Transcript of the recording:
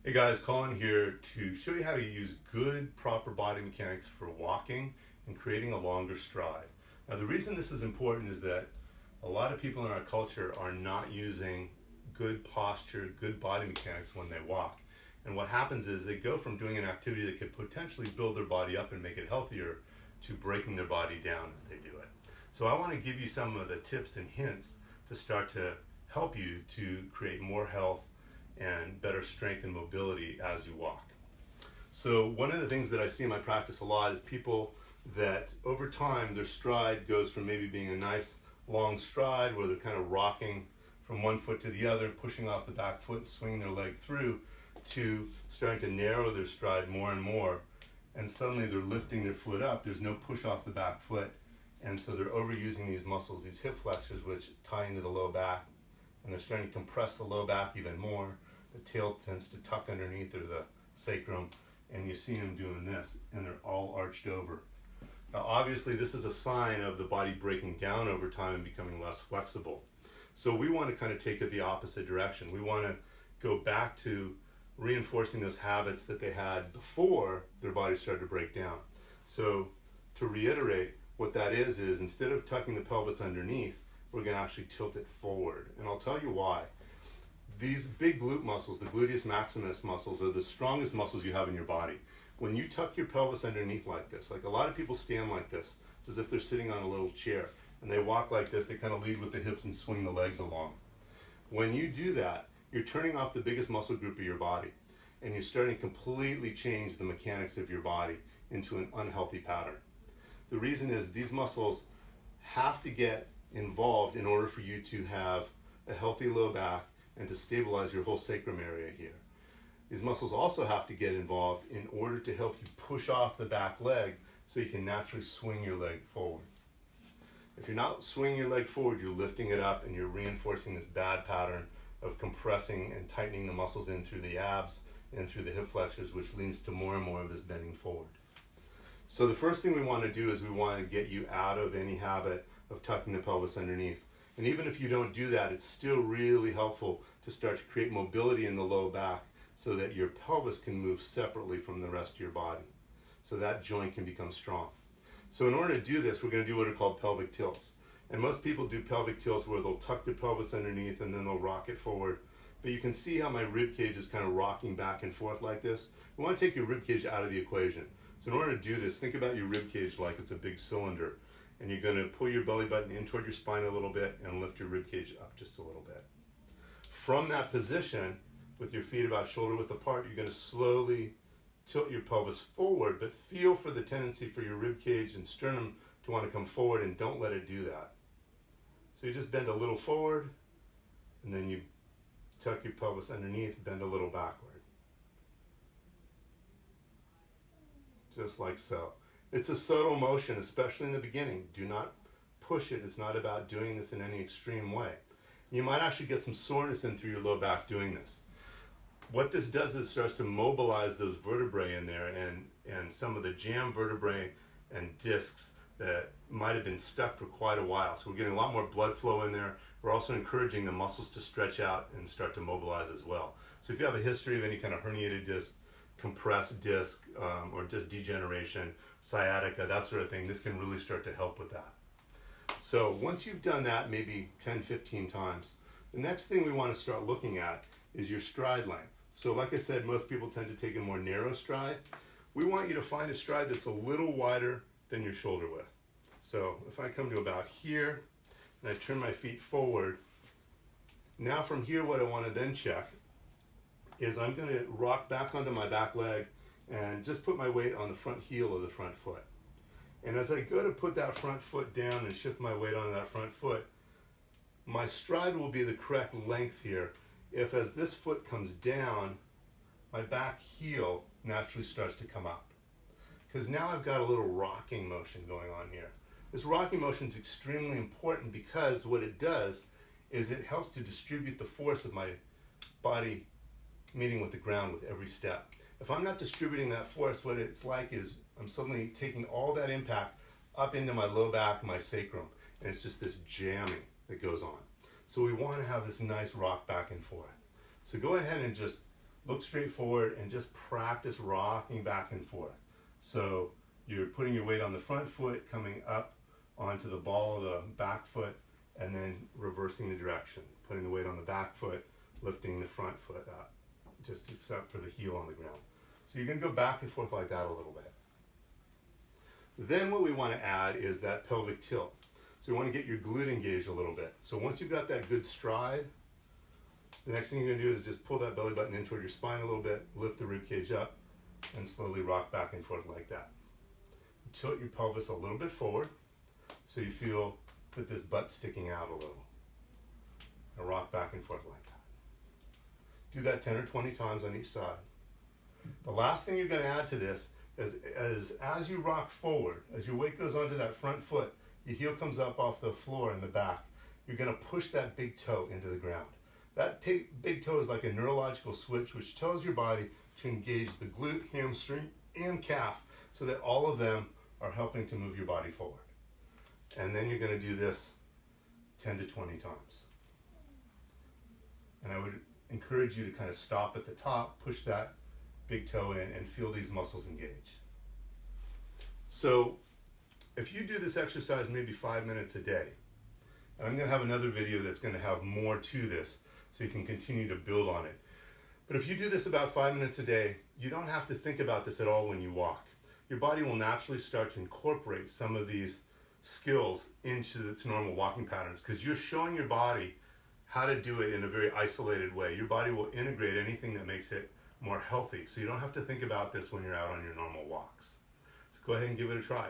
Hey guys, Colin here to show you how to use good, proper body mechanics for walking and creating a longer stride. Now, the reason this is important is that a lot of people in our culture are not using good posture, good body mechanics when they walk. And what happens is they go from doing an activity that could potentially build their body up and make it healthier to breaking their body down as they do it. So I want to give you some of the tips and hints to start to help you to create more health and better strength and mobility as you walk. So one of the things that I see in my practice a lot is people that over time their stride goes from maybe being a nice long stride where they're kind of rocking from one foot to the other, pushing off the back foot and swinging their leg through, to starting to narrow their stride more and more, and suddenly they're lifting their foot up. There's no push off the back foot, and so they're overusing these muscles, these hip flexors, which tie into the low back, and they're starting to compress the low back even more. The tail tends to tuck underneath, or the sacrum, and you see them doing this, and they're all arched over. Now, obviously, this is a sign of the body breaking down over time and becoming less flexible. So we want to kind of take it the opposite direction. We want to go back to reinforcing those habits that they had before their body started to break down. So to reiterate, what that is instead of tucking the pelvis underneath, we're going to actually tilt it forward. And I'll tell you why. These big glute muscles, the gluteus maximus muscles, are the strongest muscles you have in your body. When you tuck your pelvis underneath like this, like a lot of people stand like this, it's as if they're sitting on a little chair, and they walk like this, they kind of lead with the hips and swing the legs along. When you do that, you're turning off the biggest muscle group of your body, and you're starting to completely change the mechanics of your body into an unhealthy pattern. The reason is these muscles have to get involved in order for you to have a healthy low back and to stabilize your whole sacrum area here. These muscles also have to get involved in order to help you push off the back leg so you can naturally swing your leg forward. If you're not swinging your leg forward, you're lifting it up and you're reinforcing this bad pattern of compressing and tightening the muscles in through the abs and through the hip flexors, which leads to more and more of this bending forward. So the first thing we want to do is we want to get you out of any habit of tucking the pelvis underneath. And even if you don't do that, it's still really helpful to start to create mobility in the low back so that your pelvis can move separately from the rest of your body, so that joint can become strong. So in order to do this, we're going to do what are called pelvic tilts. And most people do pelvic tilts where they'll tuck their pelvis underneath and then they'll rock it forward. But you can see how my rib cage is kind of rocking back and forth like this. We want to take your rib cage out of the equation. So in order to do this, think about your rib cage like it's a big cylinder. And you're going to pull your belly button in toward your spine a little bit and lift your rib cage up just a little bit. From that position, with your feet about shoulder width apart, you're going to slowly tilt your pelvis forward, but feel for the tendency for your rib cage and sternum to want to come forward, and don't let it do that. So you just bend a little forward, and then you tuck your pelvis underneath, bend a little backward. Just like so. It's a subtle motion, especially in the beginning. Do not push it. It's not about doing this in any extreme way. You might actually get some soreness in through your low back doing this. What this does is starts to mobilize those vertebrae in there and some of the jam vertebrae and discs that might have been stuck for quite a while. So we're getting a lot more blood flow in there. We're also encouraging the muscles to stretch out and start to mobilize as well. So if you have a history of any kind of herniated disc, compressed disc, or disc degeneration, sciatica, that sort of thing, this can really start to help with that. So once you've done that maybe 10, 15 times, the next thing we want to start looking at is your stride length. So like I said, most people tend to take a more narrow stride. We want you to find a stride that's a little wider than your shoulder width. So if I come to about here and I turn my feet forward, now from here what I want to then check is I'm going to rock back onto my back leg and just put my weight on the front heel of the front foot. And as I go to put that front foot down and shift my weight onto that front foot, my stride will be the correct length here if, as this foot comes down, my back heel naturally starts to come up. Because now I've got a little rocking motion going on here. This rocking motion is extremely important because what it does is it helps to distribute the force of my body meeting with the ground with every step. If I'm not distributing that force, what it's like is I'm suddenly taking all that impact up into my low back, my sacrum, and it's just this jamming that goes on. So we want to have this nice rock back and forth. So go ahead and just look straight forward and just practice rocking back and forth. So you're putting your weight on the front foot, coming up onto the ball of the back foot, and then reversing the direction, putting the weight on the back foot, lifting the front foot up, just except for the heel on the ground. So you're going to go back and forth like that a little bit. Then what we want to add is that pelvic tilt. So you want to get your glute engaged a little bit. So once you've got that good stride, the next thing you're going to do is just pull that belly button in toward your spine a little bit, lift the rib cage up, and slowly rock back and forth like that. Tilt your pelvis a little bit forward so you feel that this butt sticking out a little. And rock back and forth like that. Do that 10 or 20 times on each side. The last thing you're going to add to this is as you rock forward, as your weight goes onto that front foot, your heel comes up off the floor in the back, you're going to push that big toe into the ground. That big toe is like a neurological switch which tells your body to engage the glute, hamstring, and calf so that all of them are helping to move your body forward. And then you're going to do this 10 to 20 times. And I would encourage you to kind of stop at the top, push that big toe in, and feel these muscles engage. So if you do this exercise maybe 5 minutes a day, and I'm going to have another video that's going to have more to this so you can continue to build on it. But if you do this about 5 minutes a day, you don't have to think about this at all when you walk. Your body will naturally start to incorporate some of these skills into its normal walking patterns because you're showing your body how to do it in a very isolated way. Your body will integrate anything that makes it more healthy. So you don't have to think about this when you're out on your normal walks. So go ahead and give it a try.